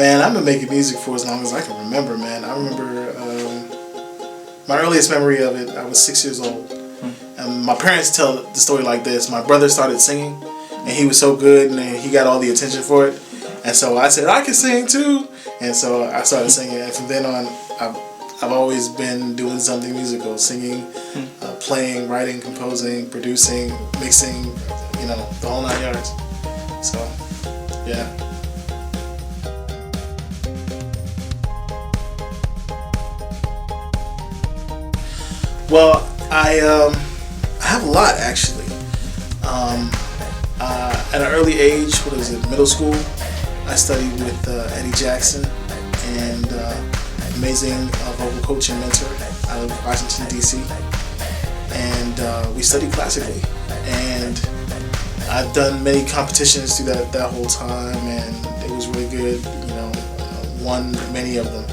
Man, I've been making music for as long as I can remember, man. I remember my earliest memory of it, I was 6 years old. And my parents tell the story like this. My brother started singing, and he was so good, and he got all the attention for it. And so I said, I can sing too. And so I started singing. And from then on, I've always been doing something musical, singing, playing, writing, composing, producing, mixing, you know, the whole 9 yards. So, yeah. Well, I have a lot, actually. At an early age, what is it, middle school, I studied with Eddie Jackson, and amazing vocal coach and mentor out of Washington, D.C. And we studied classically. And I've done many competitions through that whole time, and it was really good, you know, won many of them.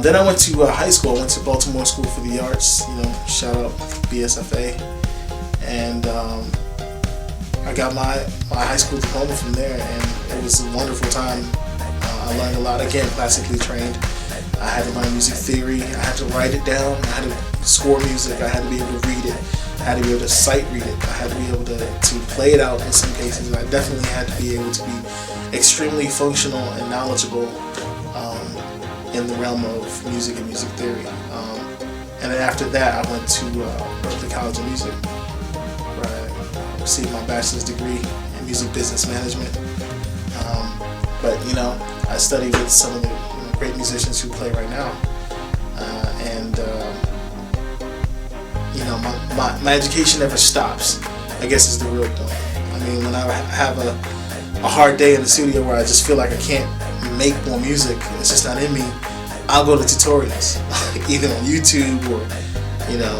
Then I went to high school. I went to Baltimore School for the Arts, you know, shout out BSFA. And I got my high school diploma from there, and it was a wonderful time. I learned a lot, again, classically trained. I had to learn music theory, I had to write it down, I had to score music, I had to be able to read it, I had to be able to sight read it, I had to be able to play it out in some cases. I definitely had to be able to be extremely functional and knowledgeable in the realm of music and music theory. And then after that, I went to Berklee College of Music, where I received my bachelor's degree in music business management. But you know, I studied with some of the great musicians who play right now, and you know, my education never stops, I guess is the real point. I mean, when I have a hard day in the studio where I just feel like I can't make more music, it's just not in me, I'll go to tutorials, either on YouTube or you know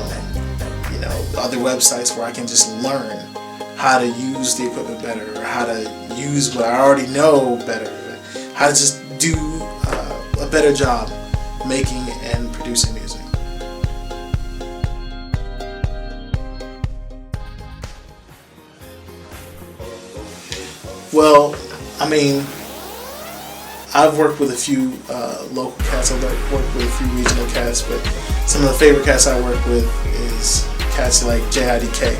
other websites where I can just learn how to use the equipment better, or how to use what I already know better, how to just do a better job making and producing music. Well, I mean, I've worked with a few local cats, I've worked with a few regional cats, but some of the favorite cats I work with is cats like JIDK,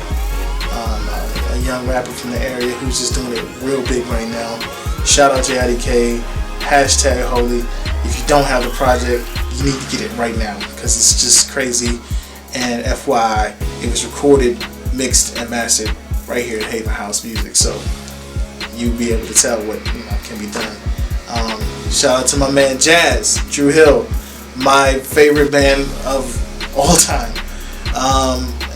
a young rapper from the area who's just doing it real big right now. Shout out JIDK, hashtag holy. If you don't have the project, you need to get it right now, because it's just crazy. And FYI, it was recorded, mixed, and mastered right here at Haven House Music, so you'll be able to tell what can be done. Shout out to my man Jazz, Drew Hill, my favorite band of all time.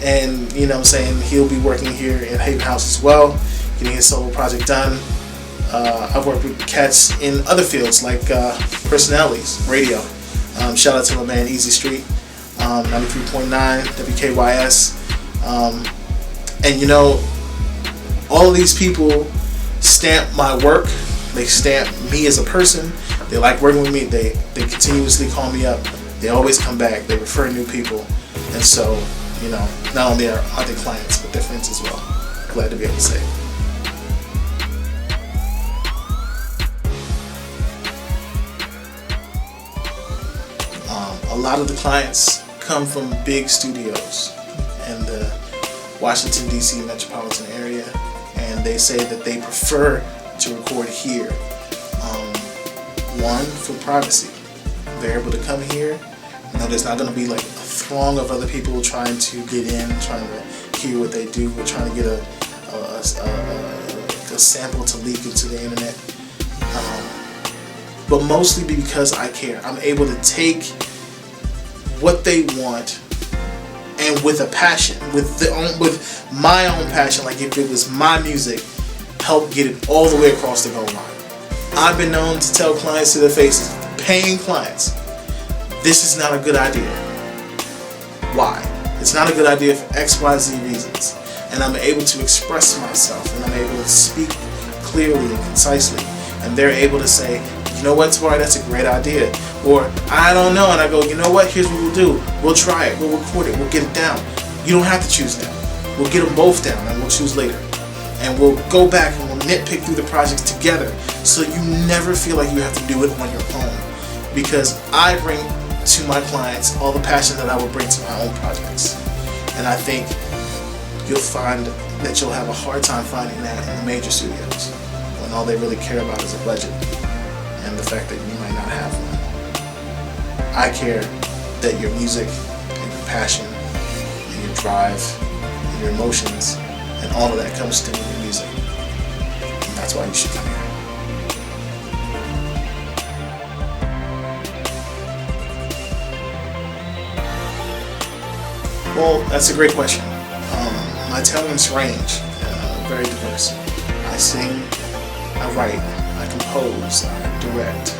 And you know what I'm saying, he'll be working here at Haven House as well, getting his solo project done. I've worked with cats in other fields like personalities, radio. Shout out to my man Easy Street, 93.9 WKYS. And you know, all of these people stamp my work, they stamp me as a person, they like working with me, they continuously call me up, they always come back, they refer new people, and so, you know, not only are they clients, but they're friends as well. Glad to be able to say it. A lot of the clients come from big studios in the Washington, D.C. metropolitan area, and they say that they prefer to record here. One, for privacy. They're able to come here. You know, there's not going to be like a throng of other people trying to get in, trying to hear what they do, or trying to get a sample to leak into the internet. But mostly because I care. I'm able to take what they want, and with a passion, with my own passion, like if it was my music, help get it all the way across the goal line. I've been known to tell clients to their faces, paying clients, this is not a good idea. Why? It's not a good idea for X, Y, Z reasons. And I'm able to express myself, and I'm able to speak clearly and concisely, and they're able to say, you know what, Tobari, that's a great idea. Or, I don't know, and I go, you know what, here's what we'll do. We'll try it, we'll record it, we'll get it down. You don't have to choose now. We'll get them both down, and we'll choose later. And we'll go back and we'll nitpick through the projects together, so you never feel like you have to do it on your own. Because I bring to my clients all the passion that I would bring to my own projects. And I think you'll find that you'll have a hard time finding that in the major studios, when all they really care about is a budget and the fact that you might not have one. I care that your music and your passion and your drive and your emotions and all of that comes through in your music. And that's why you should come here. Well, that's a great question. My talents range, very diverse. I sing, I write, I compose, I direct.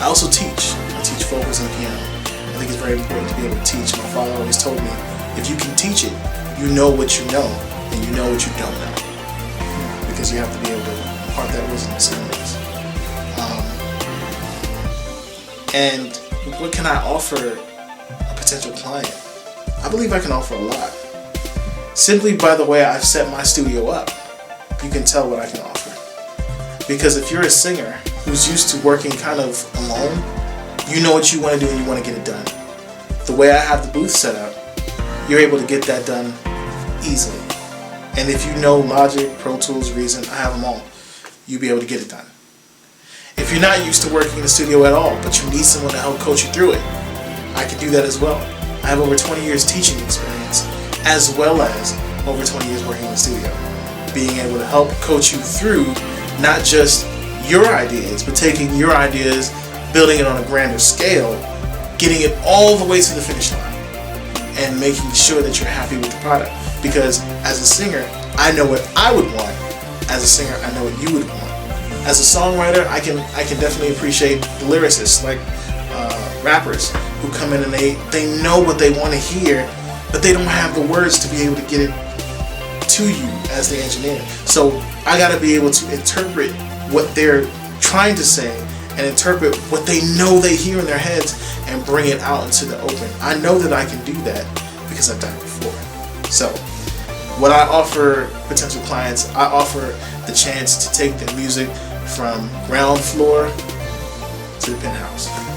I also teach. I teach vocals and piano. I think it's very important to be able to teach. My father always told me, if you can teach it, you know what you know, and you know what you don't know. Because you have to be able to impart that wisdom to someone else. And what can I offer a potential client? I believe I can offer a lot. Simply by the way I've set my studio up, you can tell what I can offer. Because if you're a singer who's used to working kind of alone, you know what you want to do and you want to get it done. The way I have the booth set up, you're able to get that done easily. And if you know Logic, Pro Tools, Reason, I have them all, you'll be able to get it done. If you're not used to working in the studio at all, but you need someone to help coach you through it, I can do that as well. I have over 20 years teaching experience, as well as over 20 years working in the studio. Being able to help coach you through not just your ideas, but taking your ideas, building it on a grander scale, getting it all the way to the finish line, and making sure that you're happy with the product. Because as a singer, I know what I would want. As a singer, I know what you would want. As a songwriter, I can definitely appreciate the lyricists, like rappers who come in and they know what they want to hear, but they don't have the words to be able to get it to you as the engineer. So I got to be able to interpret what they're trying to say and interpret what they know they hear in their heads and bring it out into the open. I know that I can do that because I've done it before. So what I offer potential clients, I offer the chance to take their music from ground floor to the penthouse.